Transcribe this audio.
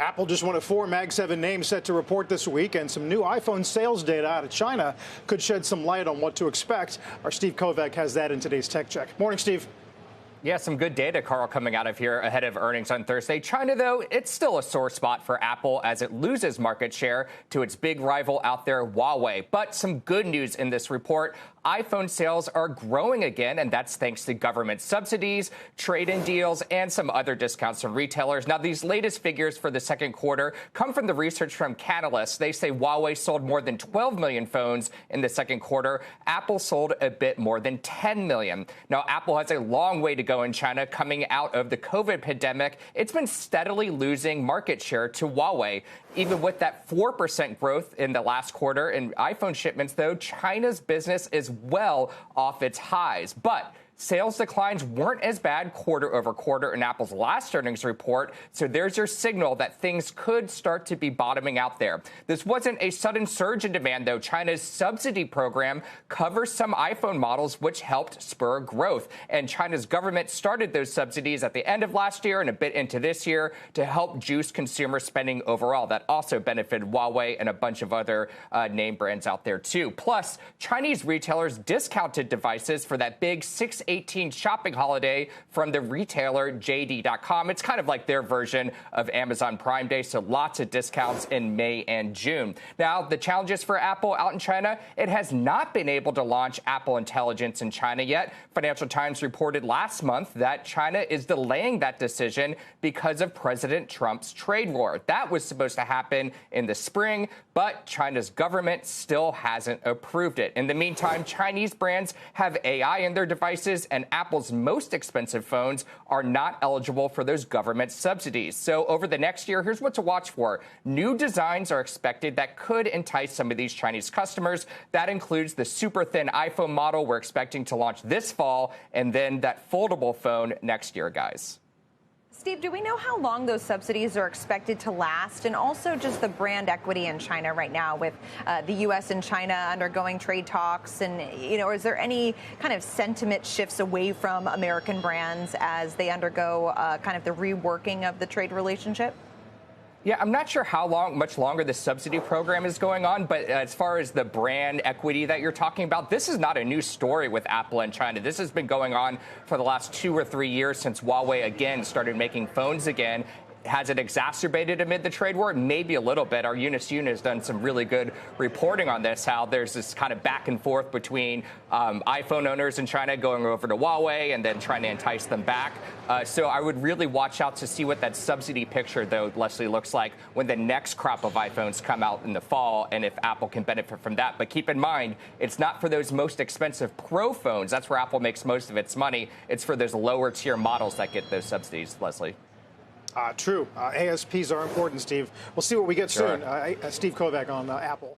Apple just one of 4 Mag 7 names set to report this week, and some new iPhone sales data out of China could shed some light on what to expect. Our Steve Kovach has that in today's Tech Check. Morning, Steve. Yeah, some good data, Carl, coming out of here ahead of earnings on Thursday. China, though, it's still a sore spot for Apple as it loses market share to its big rival out there, Huawei. But some good news in this report. iPhone sales are growing again, and that's thanks to government subsidies, trade-in deals, and some other discounts from retailers. Now, these latest figures for the second quarter come from the research from Canalys. They say Huawei sold more than 12 million phones in the second quarter. Apple sold a bit more than 10 million. Now, Apple has a long way to go in China coming out of the COVID pandemic. It's been steadily losing market share to Huawei. Even with that 4% growth in the last quarter in iPhone shipments, though, China's business is well off its highs. But sales declines weren't as bad quarter over quarter in Apple's last earnings report, so there's your signal that things could start to be bottoming out there. This wasn't a sudden surge in demand, though. China's subsidy program covers some iPhone models, which helped spur growth. And China's government started those subsidies at the end of last year and a bit into this year to help juice consumer spending overall. That also benefited Huawei and a bunch of other name brands out there, too. Plus, Chinese retailers discounted devices for that big 618 shopping holiday from the retailer JD.com. It's kind of like their version of Amazon Prime Day, so lots of discounts in May and June. Now, the challenges for Apple out in China, it has not been able to launch Apple Intelligence in China yet. Financial Times reported last month that China is delaying that decision because of President Trump's trade war. That was supposed to happen in the spring, but China's government still hasn't approved it. In the meantime, Chinese brands have AI in their devices, and Apple's most expensive phones are not eligible for those government subsidies. So over the next year, here's what to watch for. New designs are expected that could entice some of these Chinese customers. That includes the super thin iPhone model we're expecting to launch this fall, and then that foldable phone next year, guys. Steve, do we know how long those subsidies are expected to last? And also just the brand equity in China right now with the U.S. and China undergoing trade talks. And, is there any kind of sentiment shifts away from American brands as they undergo kind of the reworking of the trade relationship? Yeah, I'm not sure much longer the subsidy program is going on, but as far as the brand equity that you're talking about, this is not a new story with Apple and China. This has been going on for the last 2 or 3 years since Huawei again started making phones again. Has it exacerbated amid the trade war? Maybe a little bit. Our Eunice Yoon has done some really good reporting on this, how there's this kind of back and forth between iPhone owners in China going over to Huawei and then trying to entice them back. So I would really watch out to see what that subsidy picture, though, Leslie, looks like when the next crop of iPhones come out in the fall and if Apple can benefit from that. But keep in mind, it's not for those most expensive Pro phones. That's where Apple makes most of its money. It's for those lower tier models that get those subsidies, Leslie. True. ASPs are important, Steve. We'll see what we get soon. Steve Kovach on Apple.